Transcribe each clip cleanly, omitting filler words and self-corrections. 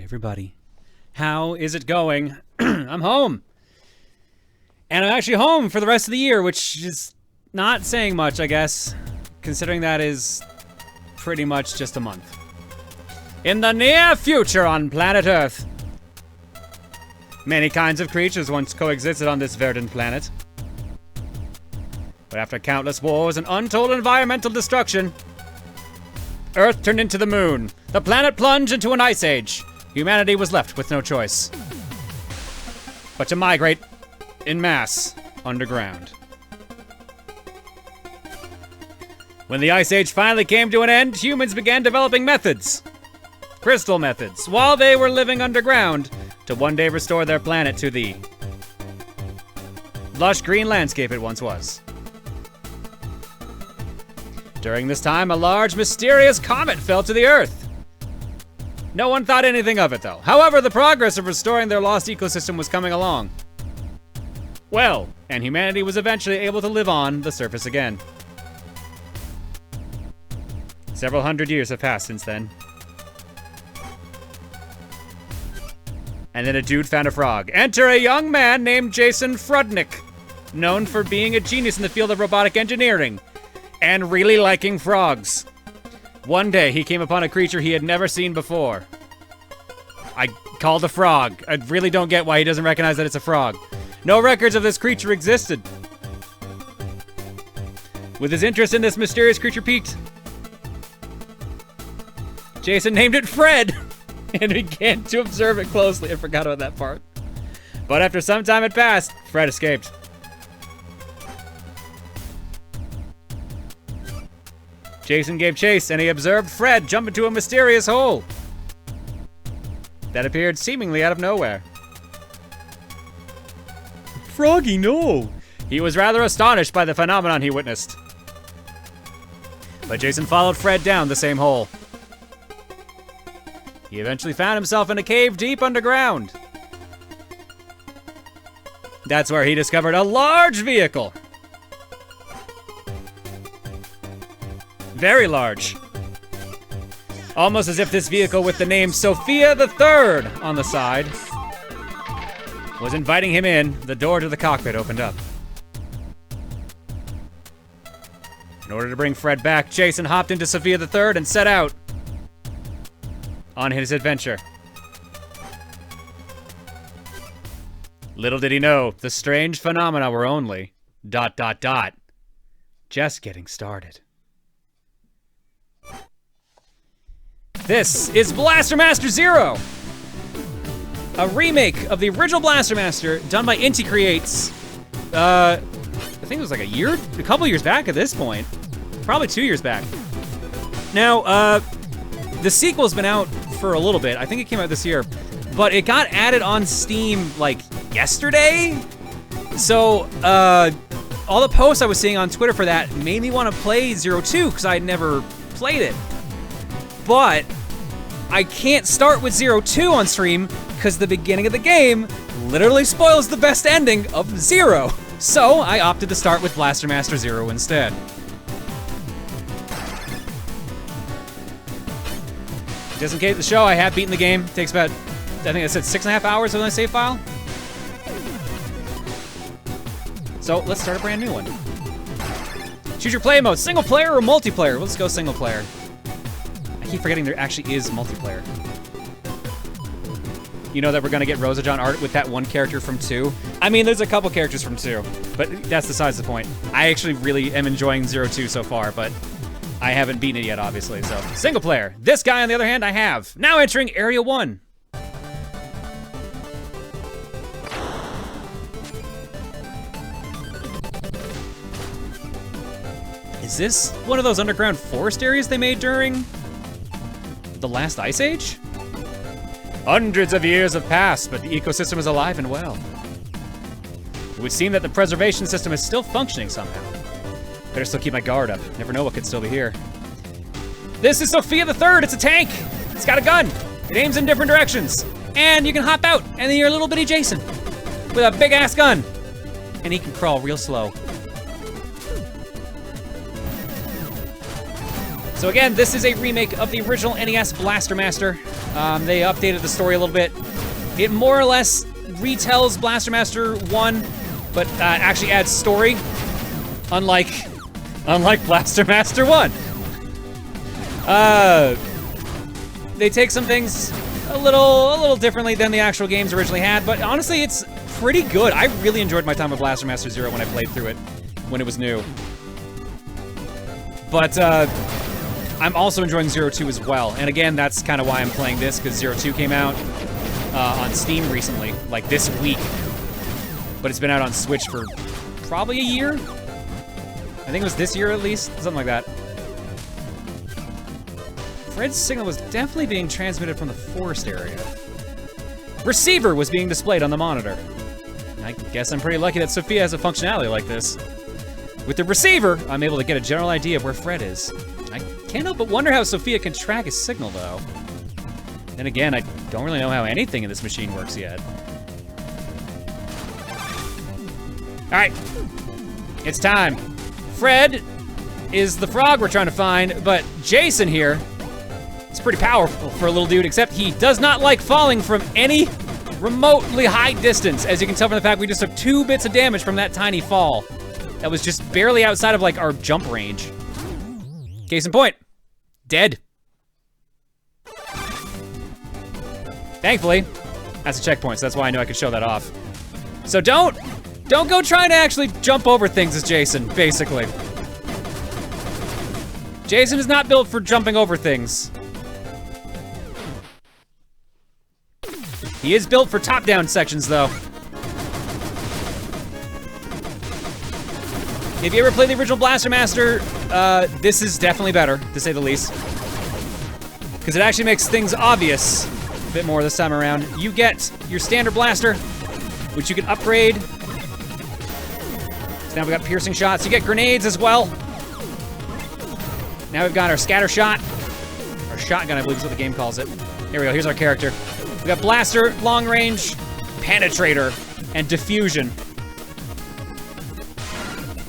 everybody. How is it going? I'm home. And I'm actually home for the rest of the year, which is not saying much, I guess, considering that is pretty much just a month. In the near future on planet Earth, many kinds of creatures once coexisted on this verdant planet. But after countless wars and untold environmental destruction, Earth turned into the moon. The planet plunged into an ice age. Humanity was left with no choice but to migrate en masse underground. When the ice age finally came to an end, humans began developing methods, crystal methods, while they were living underground to one day restore their planet to the lush green landscape it once was. During this time, a large, mysterious comet fell to the Earth. No one thought anything of it, though. However, the progress of restoring their lost ecosystem was coming along well, and humanity was eventually able to live on the surface again. Several hundred years have passed since then. And then a dude found a frog. Enter a young man named Jason Frudnick, known for being a genius in the field of robotic engineering and really liking frogs. One day, he came upon a creature he had never seen before. I called a frog. I really don't get why he doesn't recognize that it's a frog. No records of this creature existed. With his interest in this mysterious creature piqued, Jason named it Fred and began to observe it closely. I forgot about that part. But after some time had passed, Fred escaped. Jason gave chase, and he observed Fred jump into a mysterious hole that appeared seemingly out of nowhere. Froggy, no! He was rather astonished by the phenomenon he witnessed. But Jason followed Fred down the same hole. He eventually found himself in a cave deep underground. That's where he discovered a large vehicle. Very large. Almost as if this vehicle with the name Sophia the Third on the side was inviting him in. The door to the cockpit opened up. In order to bring Fred back, Jason hopped into Sophia the Third and set out on his adventure. Little did he know, the strange phenomena were only ... just getting started. This is Blaster Master Zero, a remake of the original Blaster Master done by Inti Creates. I think it was like a couple years back at this point, probably 2 years back. Now, the sequel's been out for a little bit. I think it came out this year, but it got added on Steam like yesterday. So, all the posts I was seeing on Twitter for that made me want to play Zero 2 because I'd never played it. But I can't start with Zero 2 on stream because the beginning of the game literally spoils the best ending of Zero. So I opted to start with Blaster Master Zero instead. Just in case the show, I have beaten the game. It takes about, I think I said 6.5 hours on my save file. So let's start a brand new one. Choose your play mode, single player or multiplayer. Let's go single player. I keep forgetting there actually is multiplayer. You know that we're gonna get Rosajon art with that one character from 2? I mean, there's a couple characters from 2, but that's besides the point. I actually really am enjoying Zero 2 so far, but I haven't beaten it yet, obviously, so. Single player. This guy, on the other hand, I have. Now entering Area 1. Is this one of those underground forest areas they made during the last ice age? Hundreds of years have passed, but the ecosystem is alive and well. It would seem that the preservation system is still functioning somehow. Better still keep my guard up. Never know what could still be here. This is Sophia the Third. It's a tank. It's got a gun. It aims in different directions. And you can hop out, and then you're a little bitty Jason with a big ass gun. And he can crawl real slow. So again, this is a remake of the original NES Blaster Master. They updated the story a little bit. It more or less retells Blaster Master 1, but actually adds story, unlike Blaster Master 1. They take some things a little differently than the actual games originally had, but honestly, it's pretty good. I really enjoyed my time with Blaster Master 0 when I played through it, when it was new. But I'm also enjoying 02 as well, and again, that's kind of why I'm playing this, because 02 came out on Steam recently, like this week, but it's been out on Switch for probably a year. I think it was this year at least, something like that. Fred's signal was definitely being transmitted from the forest area. Receiver was being displayed on the monitor. I guess I'm pretty lucky that Sophia has a functionality like this. With the receiver, I'm able to get a general idea of where Fred is. I can't help but wonder how Sophia can track his signal, though. Then again, I don't really know how anything in this machine works yet. All right, it's time. Fred is the frog we're trying to find, but Jason here is pretty powerful for a little dude, except he does not like falling from any remotely high distance, as you can tell from the fact we just took 2 bits of damage from that tiny fall. That was just barely outside of, like, our jump range. Case in point, dead. Thankfully, that's a checkpoint, so that's why I knew I could show that off. So don't go trying to actually jump over things as Jason, basically. Jason is not built for jumping over things. He is built for top-down sections, though. If you ever played the original Blaster Master, this is definitely better, to say the least. Because it actually makes things obvious a bit more this time around. You get your standard blaster, which you can upgrade. So now we've got piercing shots. You get grenades as well. Now we've got our scatter shot. Or shotgun, I believe is what the game calls it. Here we go, here's our character. We got blaster, long range, penetrator, and diffusion.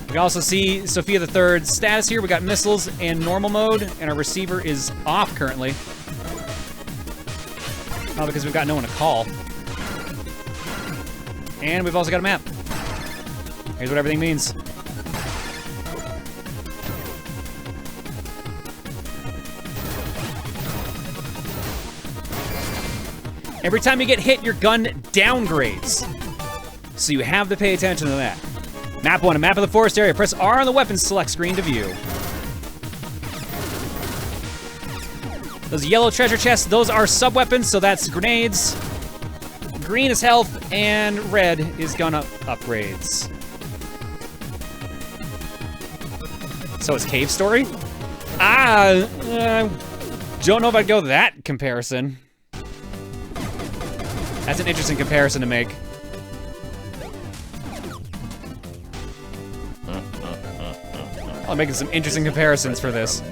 We can also see Sophia the Third's status here. We got missiles in normal mode, and our receiver is off currently. Oh, because we've got no one to call. And we've also got a map. Here's what everything means. Every time you get hit, your gun downgrades. So you have to pay attention to that. Map 1, a map of the forest area. Press R on the weapons select screen to view. Those yellow treasure chests, those are sub-weapons, so that's grenades. Green is health, and red is gun upgrades. So it's cave story? Don't know if I'd go that comparison. That's an interesting comparison to make. I'm making some interesting comparisons for this.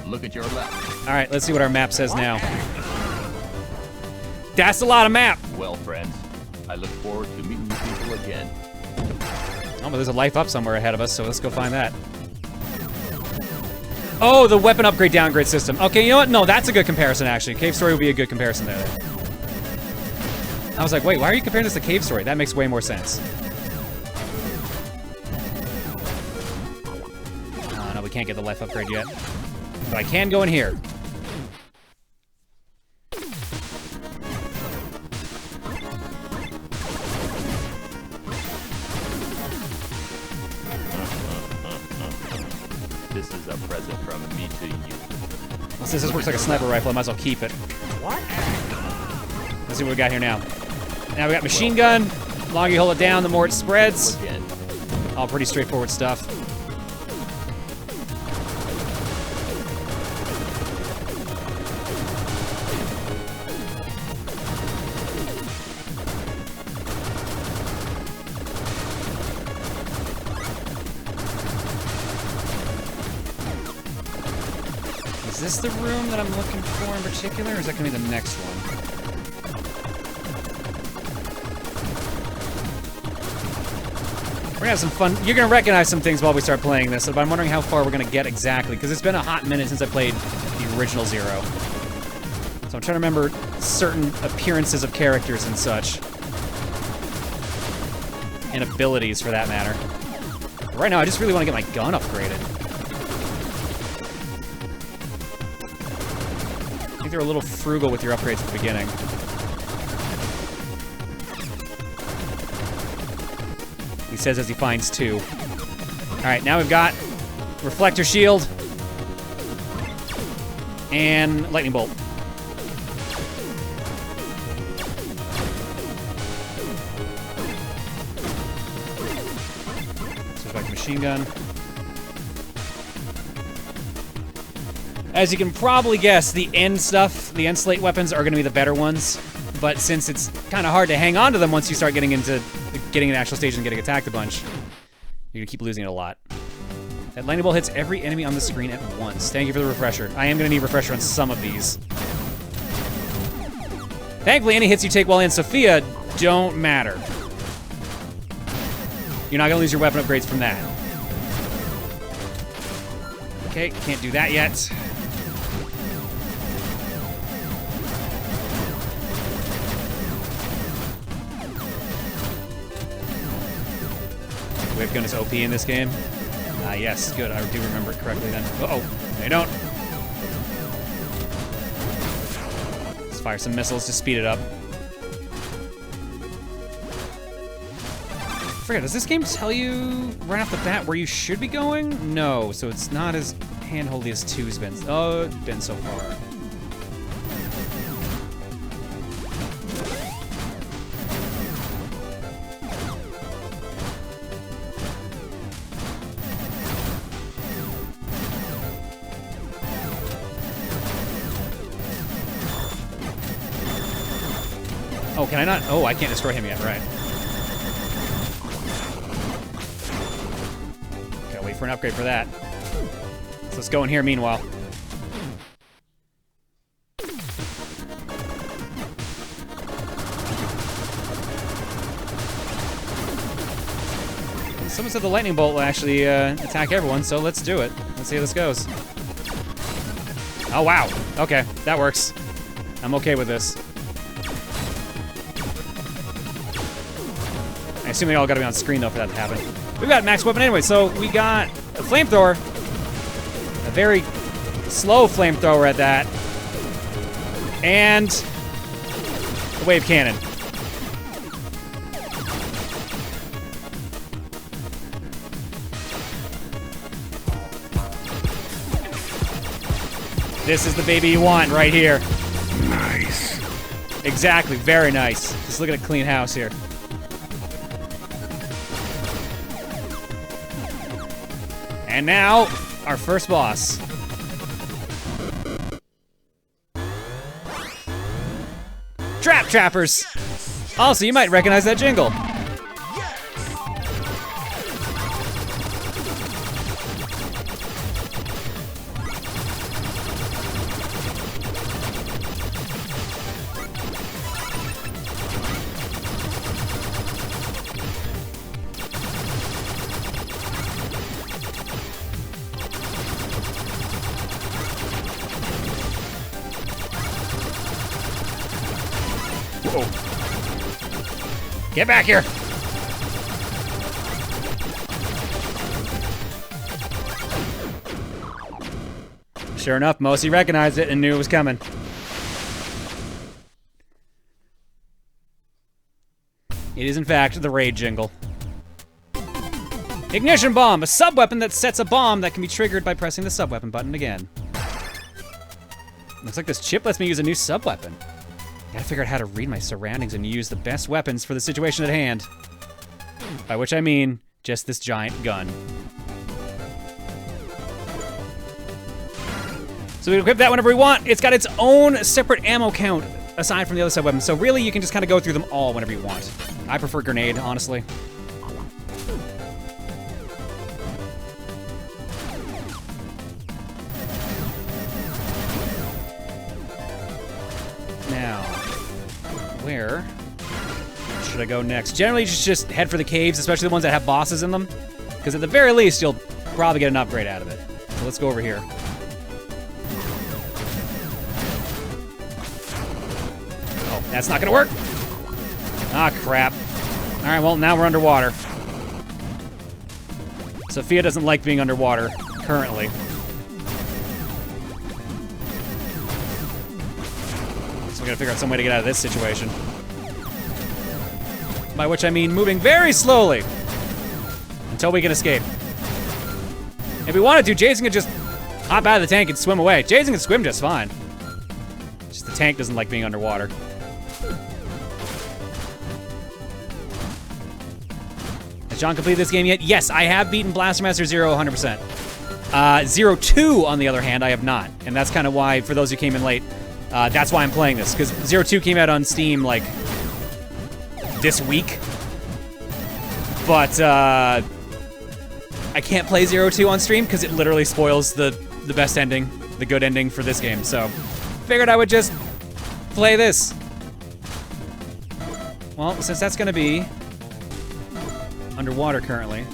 Look at your left. All right, let's see what our map says now. That's a lot of map. Well, friends, I look forward to meeting you people again. Oh, but there's a life up somewhere ahead of us, so let's go find that. Oh, the weapon upgrade downgrade system. Okay, you know what? No, that's a good comparison, actually. Cave Story would be a good comparison there. I was like, wait, why are you comparing this to Cave Story? That makes way more sense. Oh, no, we can't get the life upgrade yet. But I can go in here. This is a present from me to you. Well, since this works like a sniper rifle, I might as well keep it. What? Let's see what we got here now. Now we got machine gun. The longer you hold it down, the more it spreads. Again. All pretty straightforward stuff. Is this the room that I'm looking for in particular, or is that gonna be the next one? We're gonna have some fun. You're gonna recognize some things while we start playing this, but I'm wondering how far we're gonna get exactly, because it's been a hot minute since I played the original Zero. So I'm trying to remember certain appearances of characters and such. And abilities, for that matter. But right now, I just really want to get my gun upgraded. I think they're a little frugal with your upgrades at the beginning. He says as he finds 2. Alright, now we've got Reflector Shield and Lightning Bolt. Switch back to Machine Gun. As you can probably guess, the end stuff, the end slate weapons are going to be the better ones. But since it's kind of hard to hang on to them once you start getting into getting an actual stage and getting attacked a bunch, you're going to keep losing it a lot. That lightning bolt hits every enemy on the screen at once. Thank you for the refresher. I am going to need a refresher on some of these. Thankfully, any hits you take while in Sophia don't matter. You're not going to lose your weapon upgrades from that. Okay, can't do that yet. Wave gun is OP in this game. Ah, yes, good. I do remember it correctly then. Uh-oh, no you don't. Let's fire some missiles to speed it up. I forget, does this game tell you right off the bat where you should be going? No, so it's not as handholdy as 2's been. Oh, it's been so far. Oh, can I not? Oh, I can't destroy him yet, right. Gotta wait for an upgrade for that. So let's go in here meanwhile. Someone said the lightning bolt will actually attack everyone, so let's do it. Let's see how this goes. Oh, wow. Okay, that works. I'm okay with this. I assume they all gotta be on screen, though, for that to happen. We've got max weapon anyway, so we got a flamethrower. A very slow flamethrower at that. And a wave cannon. This is the baby you want right here. Nice. Exactly, very nice. Just look at a clean house here. And now, our first boss. Trap Trappers! Also, you might recognize that jingle. Whoa. Get back here! Sure enough, Mosi recognized it and knew it was coming. It is, in fact, the raid jingle. Ignition Bomb, a sub-weapon that sets a bomb that can be triggered by pressing the sub-weapon button again. Looks like this chip lets me use a new sub-weapon. Gotta figure out how to read my surroundings and use the best weapons for the situation at hand. By which I mean, just this giant gun. So we can equip that whenever we want. It's got its own separate ammo count aside from the other sub-weapons. So really, you can just kind of go through them all whenever you want. I prefer grenade, honestly. Now, where should I go next? Generally, just head for the caves, especially the ones that have bosses in them. Because at the very least, you'll probably get an upgrade out of it. So let's go over here. Oh, that's not gonna work. Ah, crap. All right, well, now we're underwater. Sophia doesn't like being underwater, currently. So we gotta figure out some way to get out of this situation. By which I mean moving very slowly until we can escape. If we wanted to, Jason could just hop out of the tank and swim away. Jason can swim just fine. Just the tank doesn't like being underwater. Has John completed this game yet? Yes, I have beaten Blaster Master Zero 100%. Zero 2, on the other hand, I have not. And that's kind of why, for those who came in late, that's why I'm playing this. Because Zero 2 came out on Steam, like, this week. But, I can't play Zero 2 on stream because it literally spoils the best ending, the good ending for this game. So, figured I would just play this. Well, since that's gonna be underwater currently,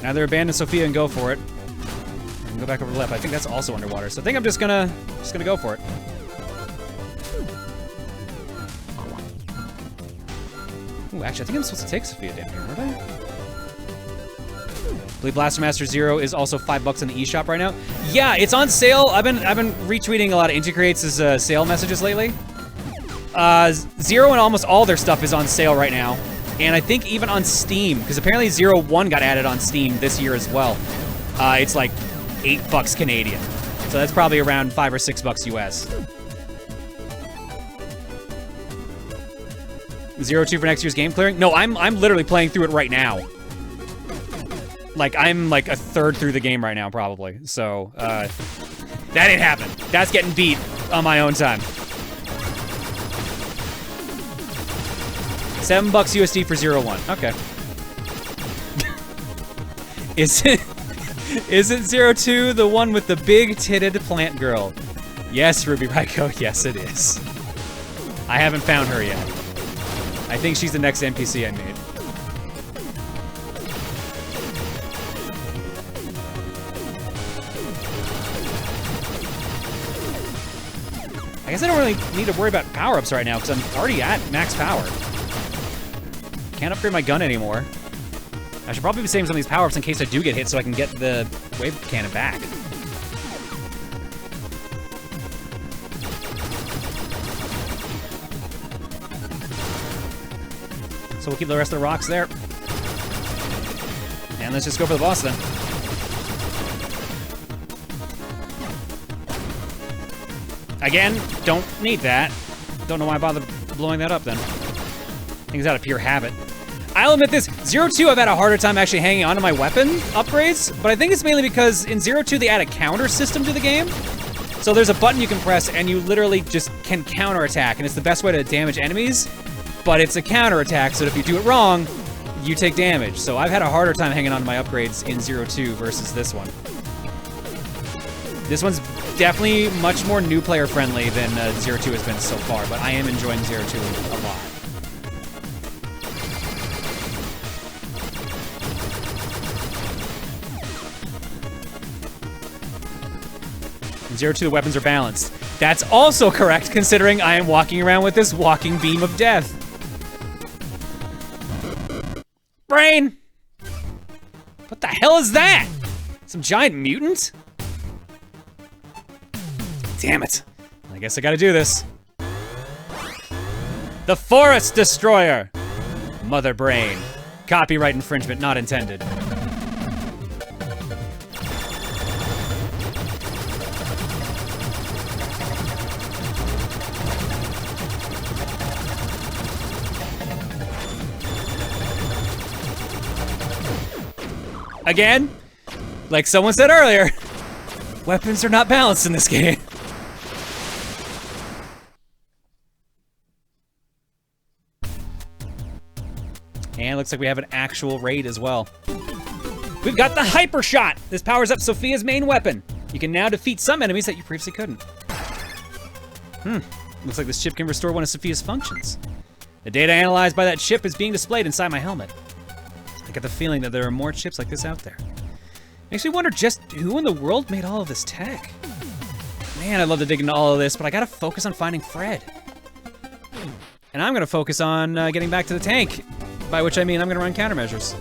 either abandon Sophia and go for it, or go back over the left. I think that's also underwater, so I think I'm just gonna go for it. Ooh, actually, I think I'm supposed to take Sophia down here, aren't I? I believe Blaster Master Zero is also $5 in the eShop right now. Yeah, it's on sale. I've been retweeting a lot of Integrates' sale messages lately. Zero and almost all their stuff is on sale right now. And I think even on Steam, because apparently Zero 1 got added on Steam this year as well. It's like $8 Canadian. So that's probably around $5 or $6 US. Zero 2 for next year's game clearing? No, I'm literally playing through it right now. Like, I'm like a third through the game right now, probably. So, that ain't happening. That's getting beat on my own time. $7 USD for 01. Okay. Is it 02 the one with the big-titted plant girl? Yes, Ruby Raiko. Yes, it is. I haven't found her yet. I think she's the next NPC I made. I guess I don't really need to worry about power-ups right now because I'm already at max power. Can't upgrade my gun anymore. I should probably be saving some of these power-ups in case I do get hit so I can get the wave cannon back. So we'll keep the rest of the rocks there. And let's just go for the boss then. Again, don't need that. Don't know why I bothered blowing that up then. I think it's out of pure habit. I'll admit this, 02 I've had a harder time actually hanging on to my weapon upgrades, but I think it's mainly because in 02 they add a counter system to the game. So there's a button you can press and you literally just can counterattack, and it's the best way to damage enemies, but it's a counterattack, so if you do it wrong, you take damage. So I've had a harder time hanging on to my upgrades in 02 versus this one. This one's definitely much more new player friendly than 02 has been so far, but I am enjoying 02 a lot. In 02, the weapons are balanced. That's also correct, considering I am walking around with this walking beam of death. Brain! What the hell is that? Some giant mutant? Damn it. I guess I gotta do this. The Forest Destroyer! Mother Brain. Copyright infringement not intended. Again, like someone said earlier, weapons are not balanced in this game. And looks like we have an actual raid as well. We've got the Hyper Shot! This powers up Sophia's main weapon. You can now defeat some enemies that you previously couldn't. Looks like this chip can restore one of Sophia's functions. The data analyzed by that chip is being displayed inside my helmet. I get the feeling that there are more chips like this out there. Makes me wonder just who in the world made all of this tech. Man, I'd love to dig into all of this, but I gotta focus on finding Fred. And I'm gonna focus on getting back to the tank, by which I mean I'm gonna run countermeasures.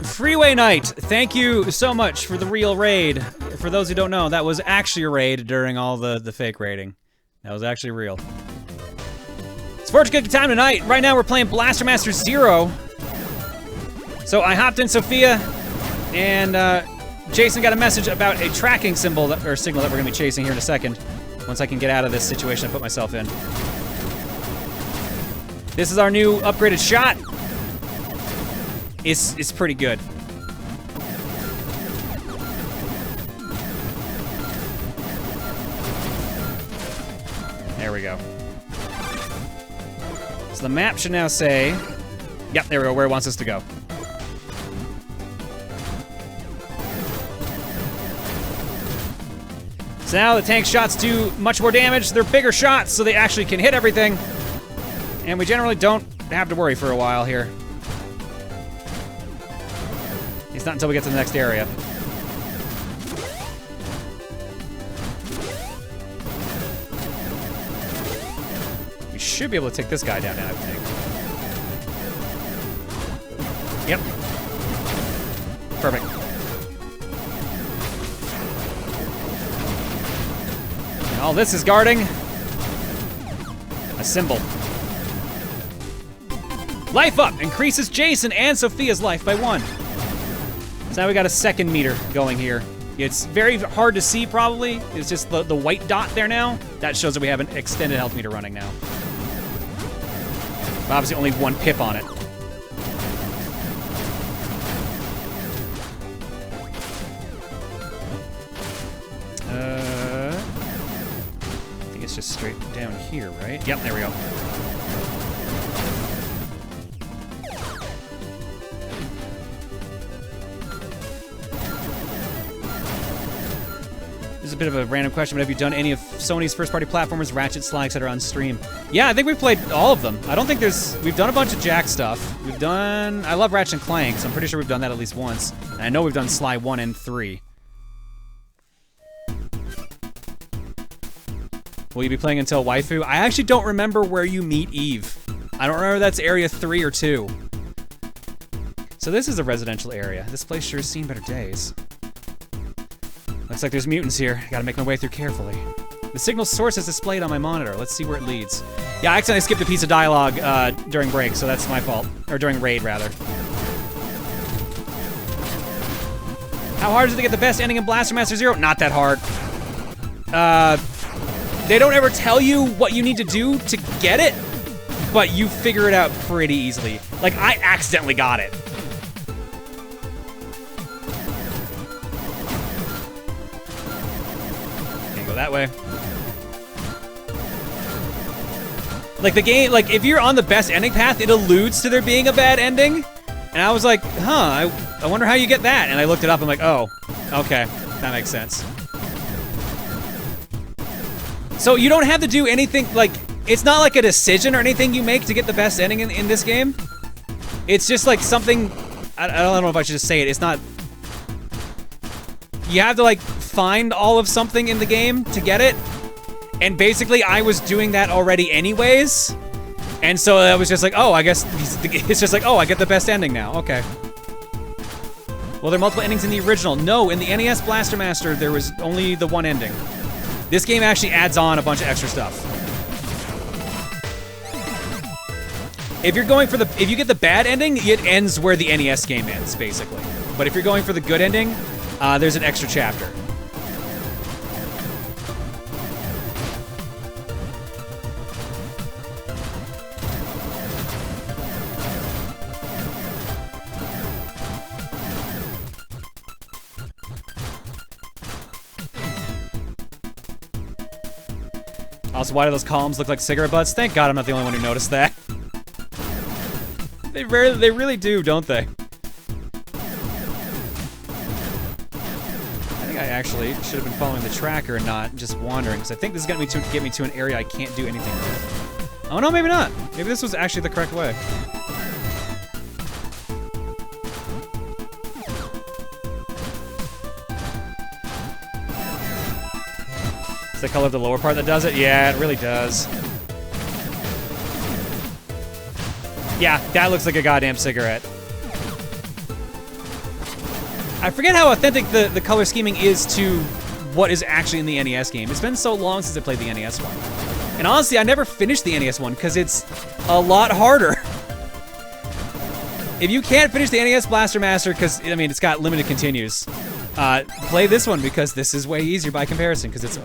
Freeway Night, thank you so much for the real raid. For those who don't know, that was actually a raid during all the fake raiding. That was actually real. It's fortune cookie time tonight. Right now we're playing Blaster Master 0. So I hopped in Sophia, and Jason got a message about a tracking symbol, or signal that we're gonna be chasing here in a second. Once I can get out of this situation I put myself in. This is our new upgraded shot. It's pretty good. There we go. So the map should now say, yep, there we go, where it wants us to go. So now the tank shots do much more damage. They're bigger shots, so they actually can hit everything. And we generally don't have to worry for a while here. It's not until we get to the next area. We should be able to take this guy down now, I think. Yep. Perfect. And all this is guarding a symbol. Life up increases Jason and Sophia's life by 1. So now we got a second meter going here. It's very hard to see, probably. It's just the white dot there now. That shows that we have an extended health meter running now. But obviously only 1 pip on it. I think it's just straight down here, right? Yep, there we go. A bit of a random question, but have you done any of Sony's first-party platformers, Ratchet, Sly, etc. on stream? Yeah, I think we've played all of them. I don't think we've done a bunch of Jack stuff. I love Ratchet and Clank, so I'm pretty sure we've done that at least once. And I know we've done Sly 1 and 3. Will you be playing until waifu? I actually don't remember where you meet Eve. I don't remember if that's area 3 or 2. So this is a residential area. This place sure has seen better days. Looks like there's mutants here. Gotta make my way through carefully. The signal source is displayed on my monitor. Let's see where it leads. Yeah, I accidentally skipped a piece of dialogue during break, so that's my fault. Or during raid, rather. How hard is it to get the best ending in Blaster Master 0? Not that hard. They don't ever tell you what you need to do to get it, but you figure it out pretty easily. Like, I accidentally got it. That way. Like the game, like if you're on the best ending path, it alludes to there being a bad ending. And I was like, huh, I wonder how you get that. And I looked it up, I'm like, oh, okay, that makes sense. So you don't have to do anything, like, it's not like a decision or anything you make to get the best ending in this game. It's just like something, I don't know if I should just say it, it's not, you have to like find all of something in the game to get it. And basically I was doing that already anyways. And so I was just like, oh, I guess it's just like, oh, I get the best ending now. Okay. Well, there are multiple endings in the original. No, in the NES Blaster Master, there was only the one ending. This game actually adds on a bunch of extra stuff. If you're going for if you get the bad ending, it ends where the NES game ends, basically. But if you're going for the good ending, there's an extra chapter. Also, why do those columns look like cigarette butts? Thank God I'm not the only one who noticed that. They really do, don't they? I think I actually should have been following the tracker and not just wandering, because I think this is going to get me to an area I can't do anything with. Oh no, maybe not. Maybe this was actually the correct way. The color of the lower part that does it? Yeah, it really does. Yeah, that looks like a goddamn cigarette. I forget how authentic the color scheming is to what is actually in the NES game. It's been so long since I played the NES one. And honestly, I never finished the NES one because it's a lot harder. If you can't finish the NES Blaster Master, because, I mean, it's got limited continues, play this one because this is way easier by comparison because it's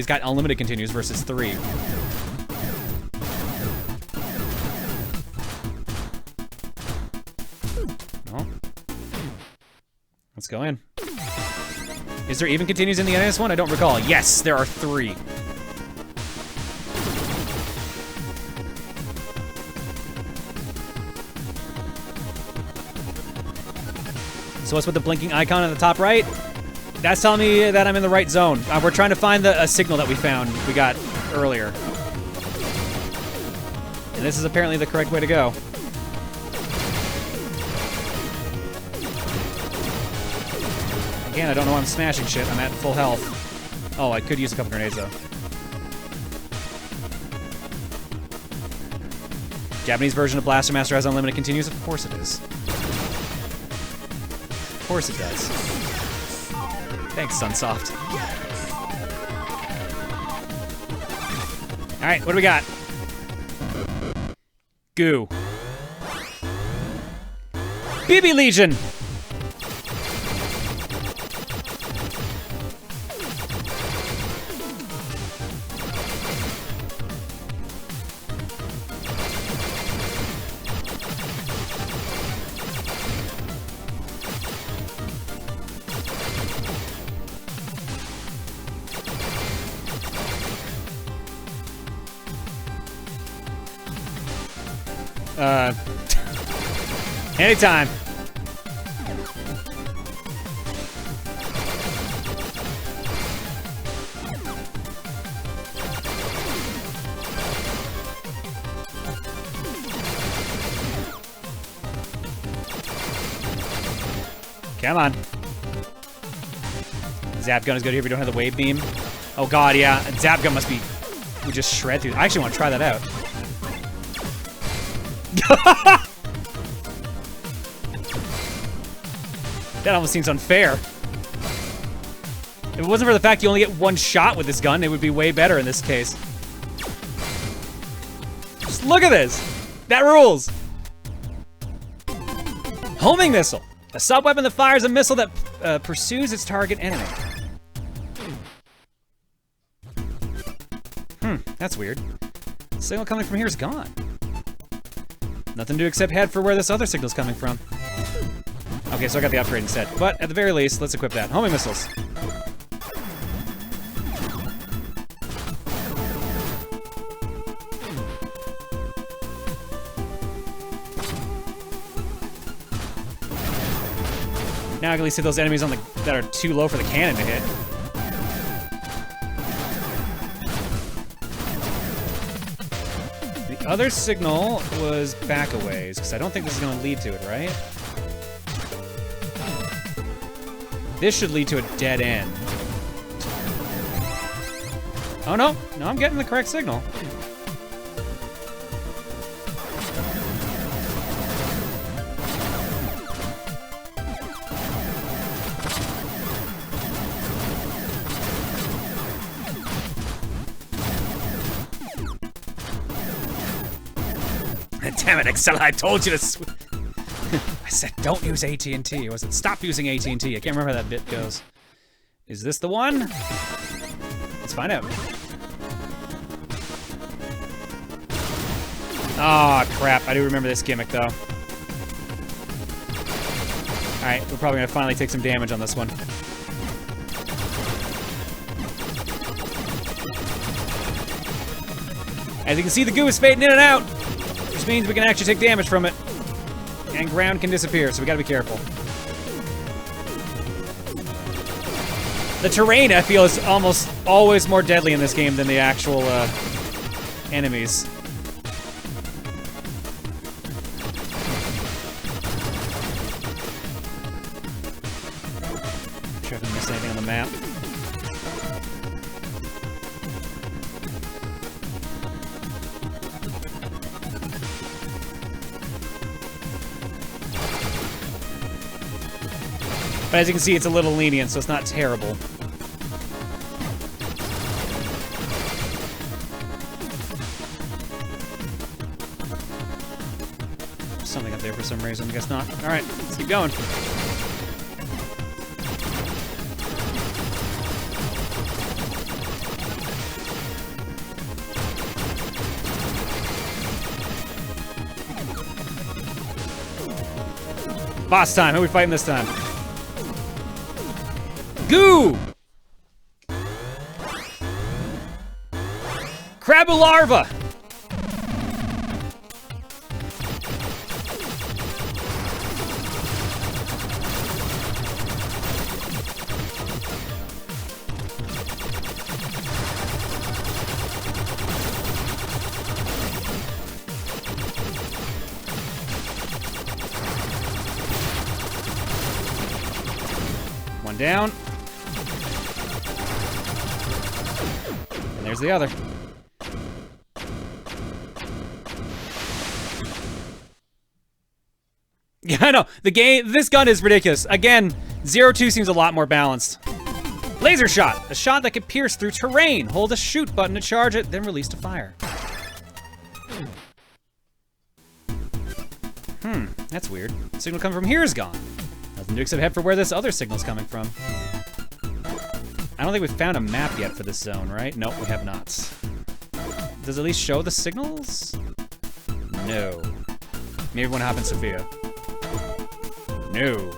got unlimited continues versus 3. No. Let's go in. Is there even continues in the NES one? I don't recall. Yes, there are 3. So what's with the blinking icon on the top right? That's telling me that I'm in the right zone. We're trying to find a signal that we got earlier. And this is apparently the correct way to go. Again, I don't know why I'm smashing shit. I'm at full health. Oh, I could use a couple grenades, though. Japanese version of Blaster Master has unlimited continues? Of course it is. Of course it does. Thanks, Sunsoft. Alright, what do we got? Goo. BB Legion! Anytime. Come on. Zap gun is good here if we don't have the wave beam. Oh god, yeah. Zap gun must be... We just shred through. I actually want to try that out. That almost seems unfair. If it wasn't for the fact you only get one shot with this gun, it would be way better in this case. Just look at this. That rules. Homing missile. A sub-weapon that fires a missile that pursues its target enemy. That's weird. The signal coming from here is gone. Nothing to except head for where this other signal's coming from. Okay, so I got the upgrade instead. But at the very least, let's equip that. Homing missiles. Now I can at least hit those enemies that are too low for the cannon to hit. The other signal was back a ways, because I don't think this is going to lead to it, right? This should lead to a dead end. Oh no, no, I'm getting the correct signal. Damn it, Excel, I told you to I said don't use AT&T, or was it stop using AT&T? I can't remember how that bit goes. Is this the one? Let's find out. Aw, crap, I do remember this gimmick, though. Alright, we're probably gonna finally take some damage on this one. As you can see, the goo is fading in and out, which means we can actually take damage from it. And ground can disappear, so we gotta be careful. The terrain, I feel, is almost always more deadly in this game than the actual enemies. Not sure if I missed anything on the map. But as you can see, it's a little lenient, so it's not terrible. Something up there for some reason, I guess not. All right, let's keep going. Boss time, who are we fighting this time? Goo! Crabularva! One down. And there's the other. Yeah, I know. The game, this gun is ridiculous. Again, 0-2 seems a lot more balanced. Laser shot, a shot that can pierce through terrain. Hold the shoot button to charge it, then release to fire. That's weird. The signal coming from here is gone. Nothing to except head for where this other signal's coming from. I don't think we've found a map yet for this zone, right? Nope, we have not. Does it at least show the signals? No. Maybe one hop in Sophia. No.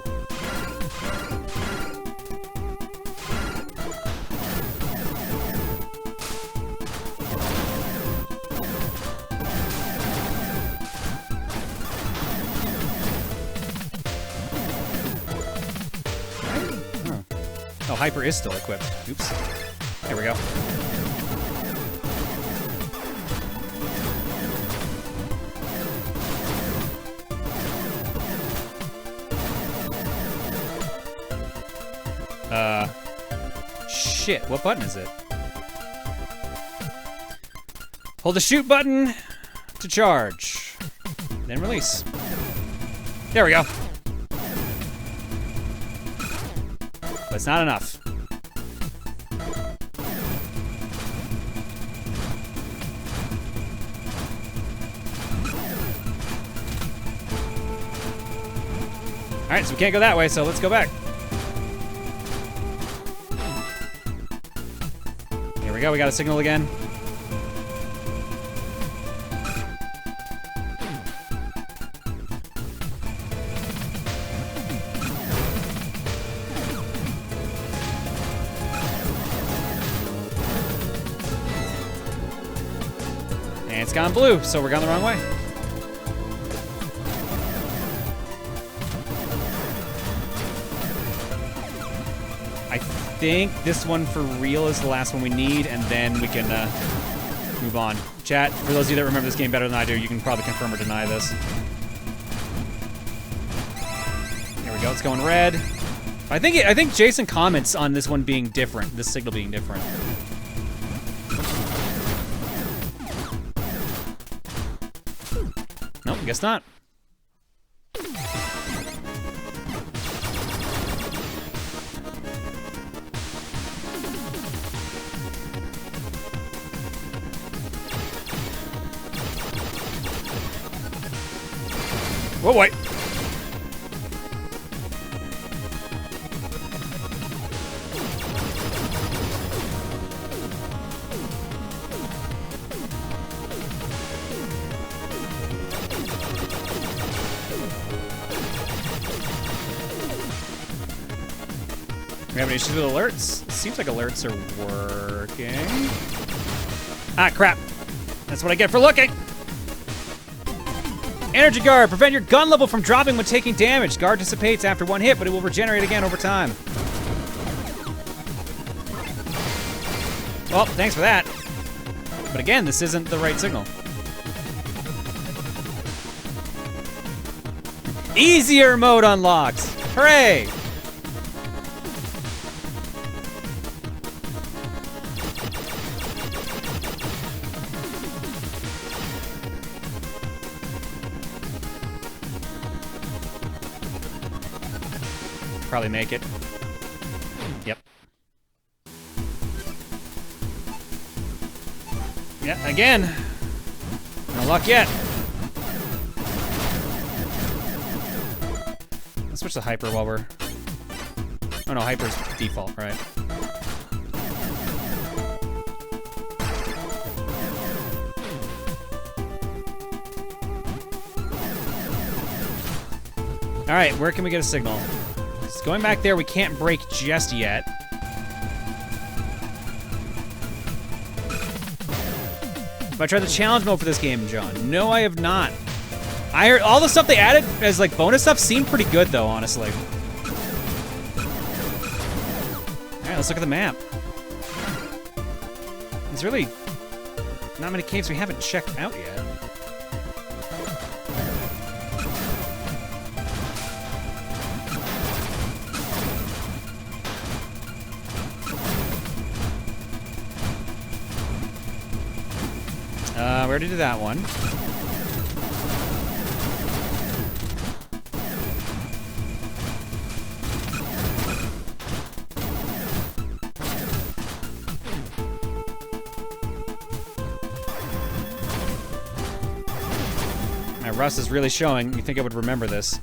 Oh, Hyper is still equipped. Oops. There we go. Shit, what button is it? Hold the shoot button to charge. Then release. There we go. But it's not enough. Alright, so we can't go that way, so let's go back. Here we go, we got a signal again. And it's gone blue, so we're going the wrong way. I think this one for real is the last one we need, and then we can move on. Chat, for those of you that remember this game better than I do, you can probably confirm or deny this. Here we go, it's going red. I think Jason comments on this one being different, this signal being different. Nope, guess not. Whoa, wait. We having issues with alerts? It seems like alerts are working. Ah, crap. That's what I get for looking. Energy guard, prevent your gun level from dropping when taking damage. Guard dissipates after one hit, but it will regenerate again over time. Well, thanks for that. But again, this isn't the right signal. Easier mode unlocks. Hooray! Probably make it. Yep. Yeah, again. No luck yet. Let's switch to hyper while we're... Oh no, hyper's default, right? All right, where can we get a signal? Going back there, we can't break just yet. Have I tried the challenge mode for this game, John? No, I have not. I heard all the stuff they added as like bonus stuff seemed pretty good, though, honestly. All right, let's look at the map. There's really not many caves we haven't checked out yet. We already did that one. My rust is really showing. You think I would remember this?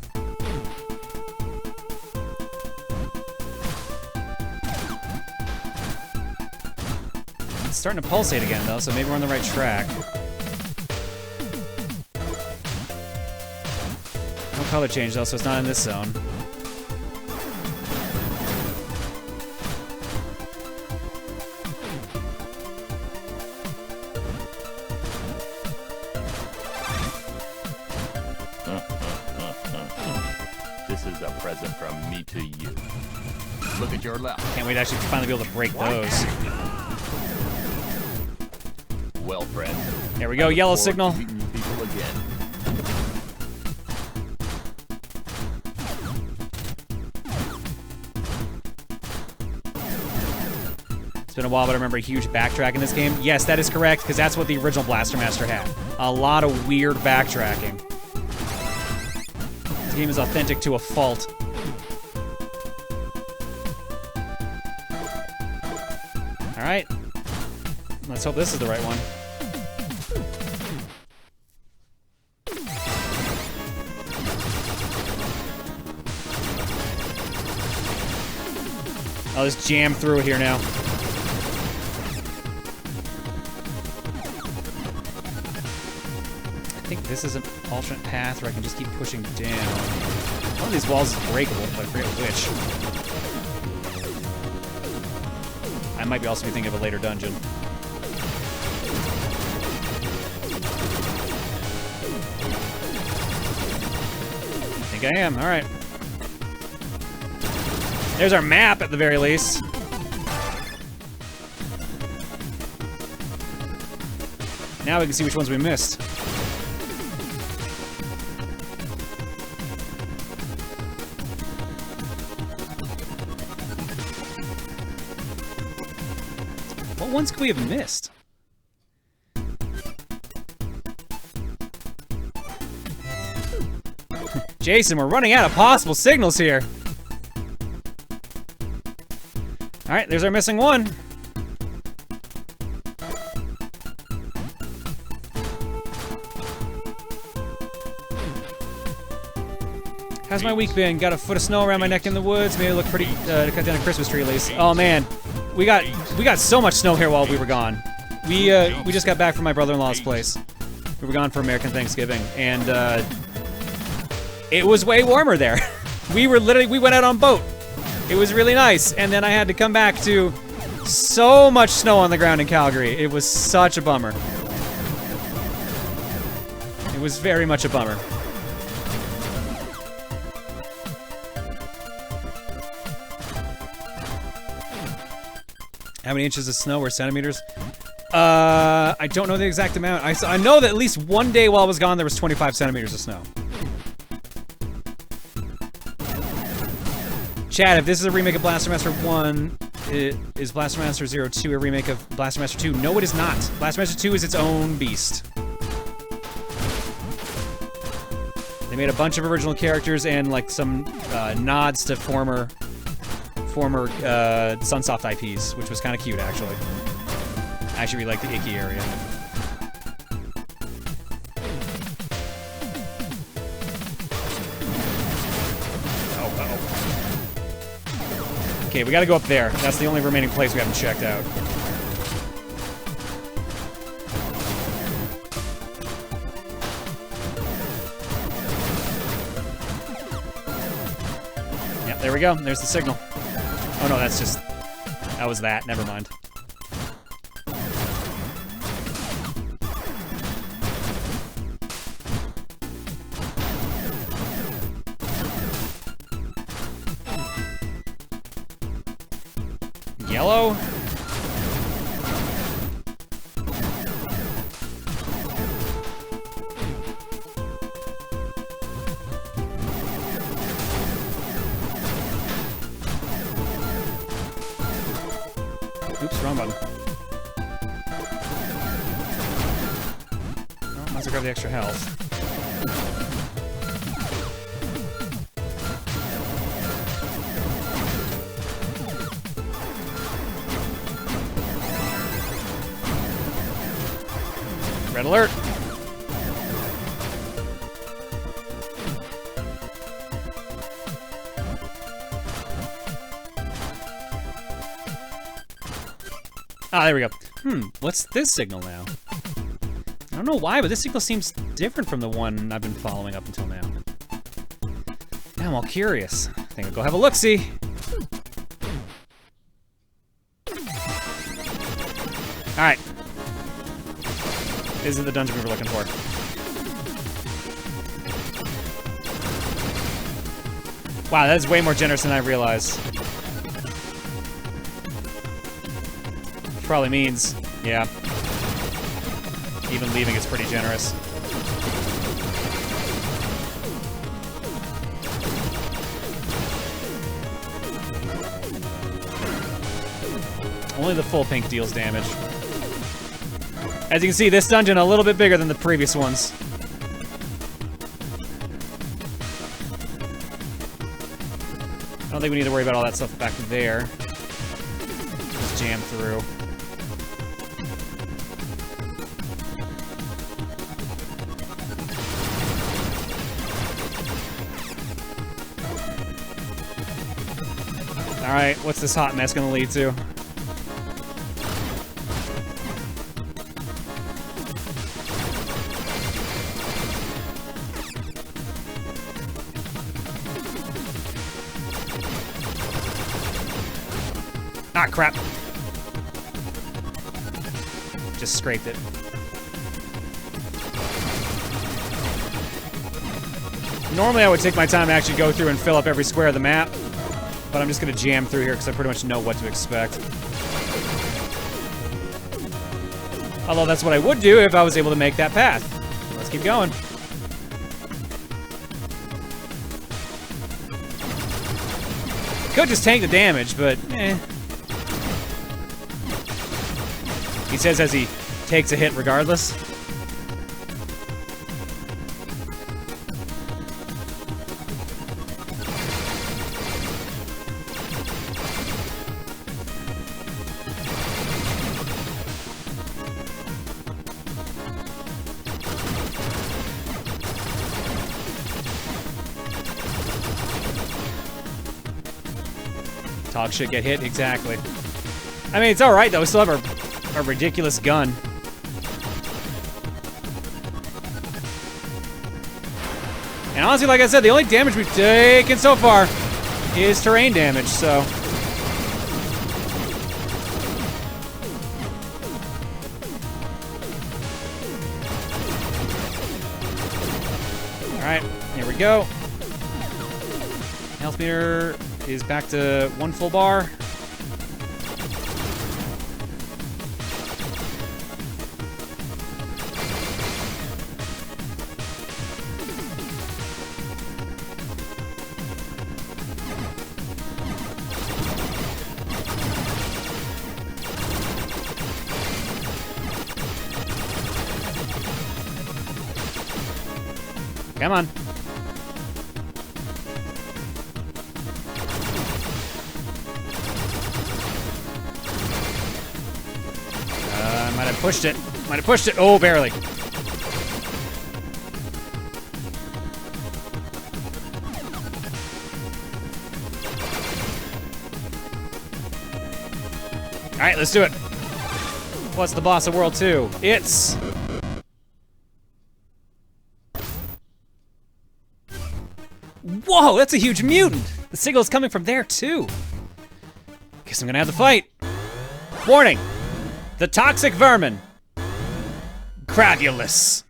It's starting to pulsate again, though, so maybe we're on the right track. Color change though, so it's not in this zone. This is a present from me to you. Look at your left. Can't wait to actually finally be able to break those. Well, friend. There we go, yellow signal. Meeting you people again. It's been a while, but I remember a huge backtrack in this game. Yes, that is correct, because that's what the original Blaster Master had. A lot of weird backtracking. This game is authentic to a fault. All right. Let's hope this is the right one. I'll just jam through here now. I think this is an alternate path where I can just keep pushing down. One of these walls is breakable, but I forget which. I might be also be thinking of a later dungeon. I think I am, all right. There's our map, at the very least. Now we can see which ones we missed. What ones could we have missed? Jason, we're running out of possible signals here. All right, there's our missing one. How's my week been? Got a foot of snow around my neck in the woods. Made it look pretty to cut down a Christmas tree at least. Oh man, we got so much snow here while we were gone. We just got back from my brother-in-law's place. We were gone for American Thanksgiving, and it was way warmer there. We went out on boat. It was really nice, and then I had to come back to so much snow on the ground in Calgary. It was such a bummer. It was very much a bummer. How many inches of snow or centimeters? I don't know the exact amount. I know that at least one day while I was gone, there was 25 centimeters of snow. Chad, if this is a remake of Blaster Master 1, is Blaster Master 02 a remake of Blaster Master 2? No, it is not. Blaster Master 2 is its own beast. They made a bunch of original characters and like some nods to former Sunsoft IPs, which was kind of cute, actually. I actually really like the Icky area. Okay, we gotta go up there. That's the only remaining place we haven't checked out. Yep, there we go. There's the signal. Oh no, that's just... that was that. Never mind. Yellow? Oops, wrong button. Oh, might as well grab the extra health. Red alert! Ah, there we go. What's this signal now? I don't know why, but this signal seems different from the one I've been following up until now. Now I'm all curious. I think I'll go have a look-see. Alright. This is the dungeon we were looking for. Wow, that is way more generous than I realized. Which probably means, yeah, even leaving is pretty generous. Only the full pink deals damage. As you can see, this dungeon a little bit bigger than the previous ones. I don't think we need to worry about all that stuff back there. Just jam through. Alright, what's this hot mess gonna lead to? Ah, crap. Just scraped it. Normally I would take my time to actually go through and fill up every square of the map, but I'm just gonna jam through here because I pretty much know what to expect. Although that's what I would do if I was able to make that path. Let's keep going. Could just tank the damage, but eh. He says as he takes a hit regardless. Talk shit, get hit, exactly. I mean, it's alright though, we still have a ridiculous gun. And honestly, like I said, the only damage we've taken so far is terrain damage, so. Alright, here we go. Health meter is back to 1 full bar. Come on. Might have pushed it. Might have pushed it. Oh, barely. All right, let's do it. What's the boss of World 2? It's... Whoa, that's a huge mutant! The signal's coming from there, too. Guess I'm gonna have to fight. Warning! The toxic vermin. Gravulus.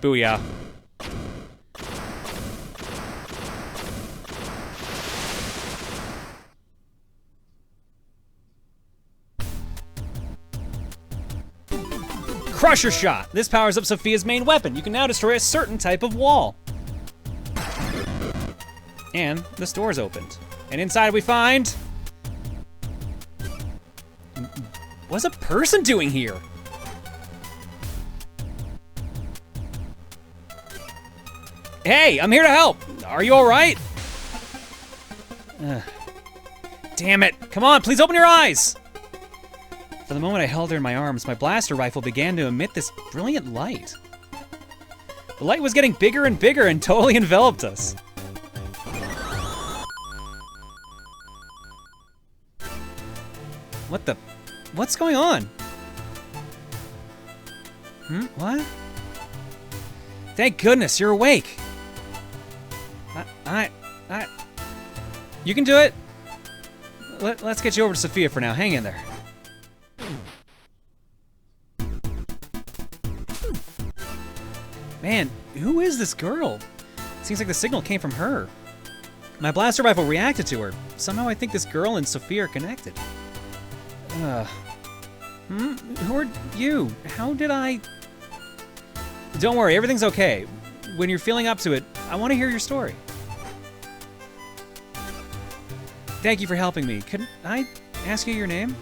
Booyah. Crusher Shot. This powers up Sophia's main weapon. You can now destroy a certain type of wall. And this door's opened. And inside we find... What's a person doing here? Hey, I'm here to help. Are you all right? Damn it. Come on, please open your eyes. For the moment I held her in my arms, my blaster rifle began to emit this brilliant light. The light was getting bigger and bigger and totally enveloped us. What the? What's going on? What? Thank goodness, you're awake. You can do it. Let's get you over to Sophia for now. Hang in there. Man, who is this girl? Seems like the signal came from her. My blaster rifle reacted to her. Somehow I think this girl and Sophia are connected. Who are you? How did I... Don't worry, everything's okay. When you're feeling up to it, I want to hear your story. Thank you for helping me. Could I ask you your name?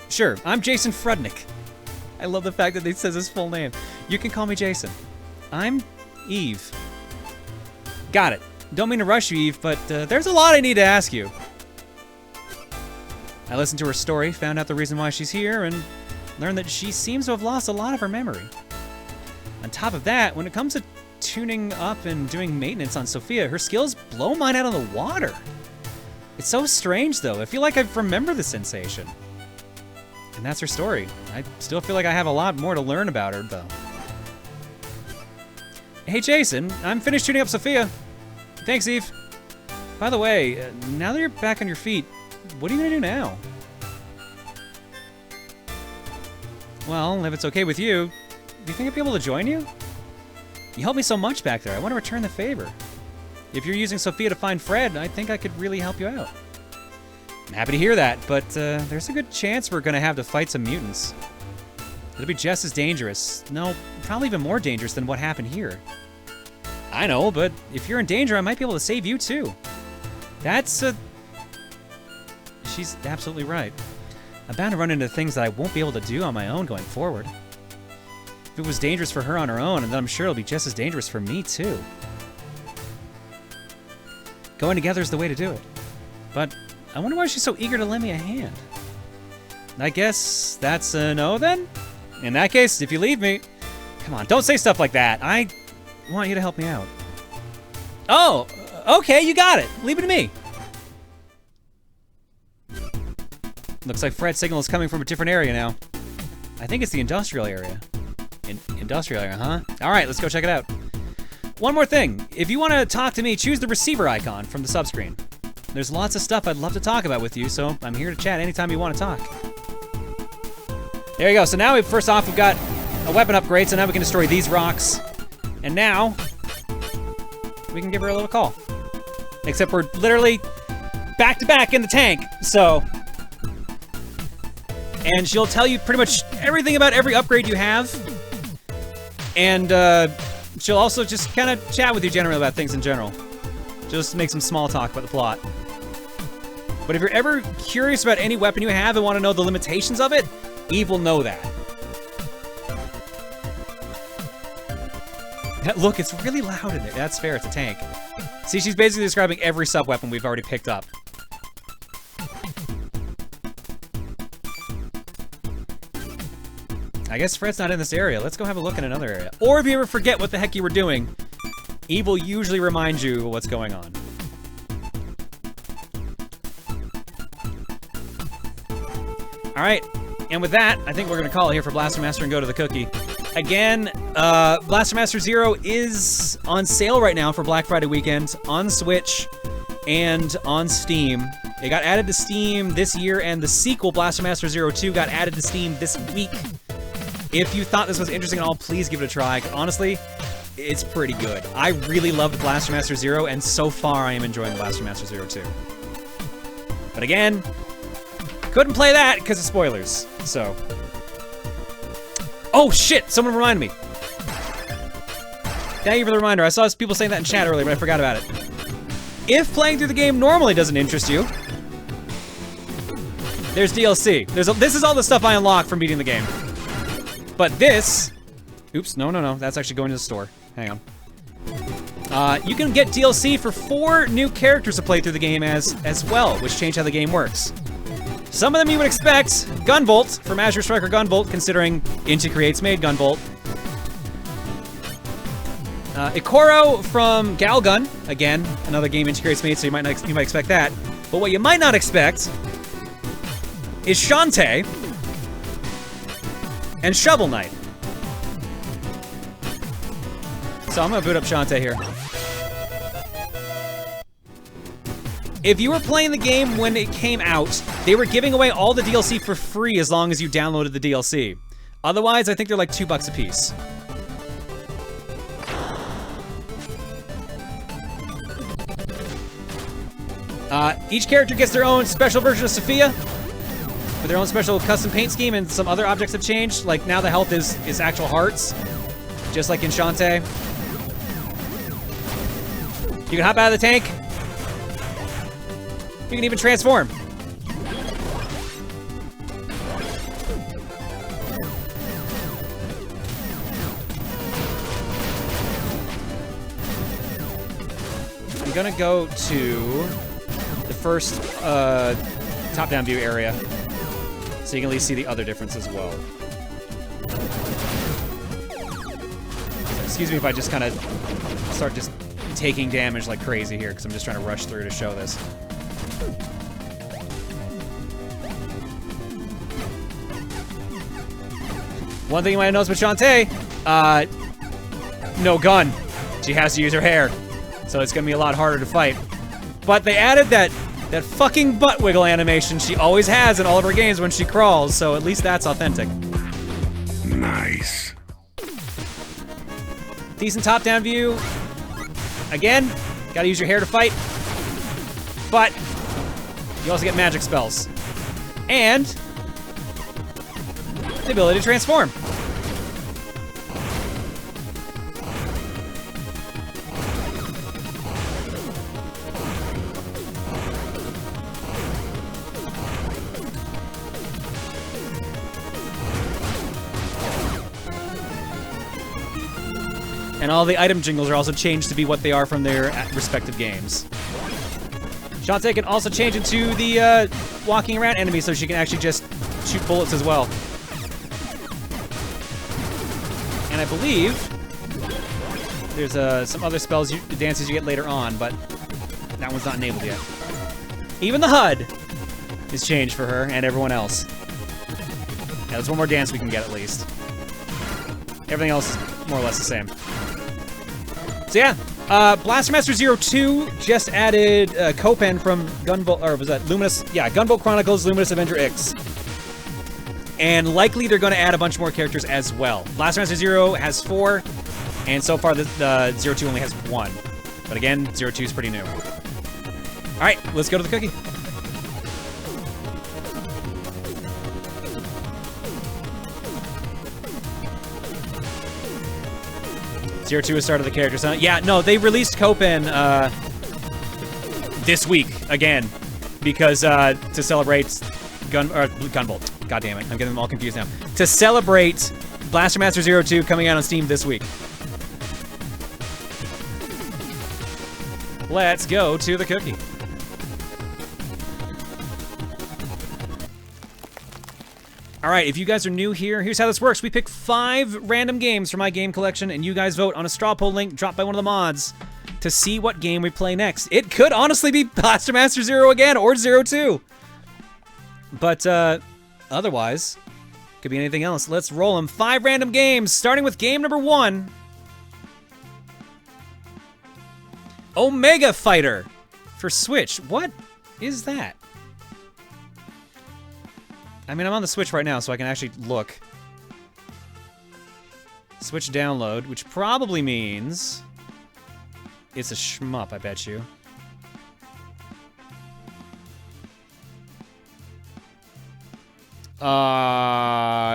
Sure, I'm Jason Frudnick. I love the fact that he says his full name. You can call me Jason. I'm Eve. Got it. Don't mean to rush you, Eve, but there's a lot I need to ask you. I listened to her story, found out the reason why she's here, and learned that she seems to have lost a lot of her memory. On top of that, when it comes to tuning up and doing maintenance on Sophia, her skills blow mine out of the water. It's so strange, though. I feel like I remember the sensation. And that's her story. I still feel like I have a lot more to learn about her, though. Hey, Jason, I'm finished tuning up Sophia. Thanks, Eve. By the way, now that you're back on your feet, what are you gonna do now? Well, if it's okay with you, do you think I'd be able to join you? You helped me so much back there. I want to return the favor. If you're using Sophia to find Fred, I think I could really help you out. I'm happy to hear that, but there's a good chance we're going to have to fight some mutants. It'll be just as dangerous. No, probably even more dangerous than what happened here. I know, but if you're in danger, I might be able to save you too. That's a... She's absolutely right. I'm bound to run into things that I won't be able to do on my own going forward. If it was dangerous for her on her own, then I'm sure it'll be just as dangerous for me too. Going together is the way to do it. But I wonder why she's so eager to lend me a hand. I guess that's a no then? In that case, if you leave me... Come on, don't say stuff like that. I want you to help me out. Oh, okay, you got it. Leave it to me. Looks like Fred's signal is coming from a different area now. I think it's the industrial area. Industrial area, huh? All right, let's go check it out. One more thing. If you want to talk to me, choose the receiver icon from the subscreen. There's lots of stuff I'd love to talk about with you, so I'm here to chat anytime you want to talk. There you go. So now, first off, we've got a weapon upgrade, so now we can destroy these rocks. And now, we can give her a little call. Except we're literally back-to-back in the tank, so... And she'll tell you pretty much everything about every upgrade you have. And she'll also just kind of chat with you generally about things in general. Just make some small talk about the plot. But if you're ever curious about any weapon you have and want to know the limitations of it, Eve will know that. Look, it's really loud in there. That's fair, it's a tank. See, she's basically describing every sub-weapon we've already picked up. I guess Fred's not in this area. Let's go have a look in another area. Or if you ever forget what the heck you were doing, Eve will usually remind you what's going on. Alright, and with that, I think we're going to call it here for Blaster Master and go to the cookie. Again, Blaster Master Zero is on sale right now for Black Friday weekend on Switch and on Steam. It got added to Steam this year, and the sequel, Blaster Master Zero 2, got added to Steam this week. If you thought this was interesting at all, please give it a try. Honestly, it's pretty good. I really loved Blaster Master Zero, and so far I am enjoying Blaster Master Zero 2. But again, couldn't play that because of spoilers, so... Oh shit! Someone reminded me. Thank you for the reminder. I saw people saying that in chat earlier, but I forgot about it. If playing through the game normally doesn't interest you, there's DLC. This is all the stuff I unlocked from beating the game. But this... Oops, no. That's actually going to the store. Hang on. You can get DLC for 4 new characters to play through the game as well, which change how the game works. Some of them you would expect. Gunbolt from Azure Striker Gunbolt, considering Inti Creates made Gunbolt. Ikoro from Galgun, again, another game Inti Creates made, so you might expect that. But what you might not expect is Shantae and Shovel Knight. So I'm gonna boot up Shantae here. If you were playing the game when it came out, they were giving away all the DLC for free as long as you downloaded the DLC. Otherwise, I think they're like $2 a piece. Each character gets their own special version of Sophia, with their own special custom paint scheme, and some other objects have changed. Like now the health is actual hearts, just like in Shantae. You can hop out of the tank. You can even transform. I'm gonna go to the first top-down view area, so you can at least see the other difference as well. So excuse me if I just kind of start just taking damage like crazy here, because I'm just trying to rush through to show this. One thing you might notice with Shantae, no gun. She has to use her hair, so it's gonna be a lot harder to fight. But they added that fucking butt wiggle animation she always has in all of her games when she crawls, so at least that's authentic. Nice. Decent top-down view. Again, gotta use your hair to fight. But you also get magic spells. And the ability to transform. And all the item jingles are also changed to be what they are from their respective games. Shantae can also change into the walking around enemy so she can actually just shoot bullets as well. And I believe there's some other spells, dances you get later on, but that one's not enabled yet. Even the HUD is changed for her and everyone else. Yeah, there's one more dance we can get at least. Everything else is more or less the same. So yeah, Blaster Master 02 just added Copen from Gunvolt, or was that Luminous? Yeah, Gunvolt Chronicles Luminous Avenger X. And likely they're going to add a bunch more characters as well. Blaster Master 0 has 4, and so far the 02 only has 1. But again, 02 is pretty new. All right, let's go to the cookie. Zero 2 has started the characters. Yeah, no, they released Copen this week again because to celebrate Gunvolt. God damn it, I'm getting them all confused now. To celebrate Blaster Master 02 coming out on Steam this week. Let's go to the cookie. All right, if you guys are new here, here's how this works. We pick 5 random games from my game collection, and you guys vote on a straw poll link dropped by one of the mods to see what game we play next. It could honestly be Blaster Master 0 again, or 02. But otherwise, could be anything else. Let's roll them. 5 random games, starting with game number 1. Omega Fighter for Switch. What is that? I mean, I'm on the Switch right now, so I can actually look. Switch download, which probably means it's a shmup, I bet you.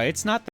It's not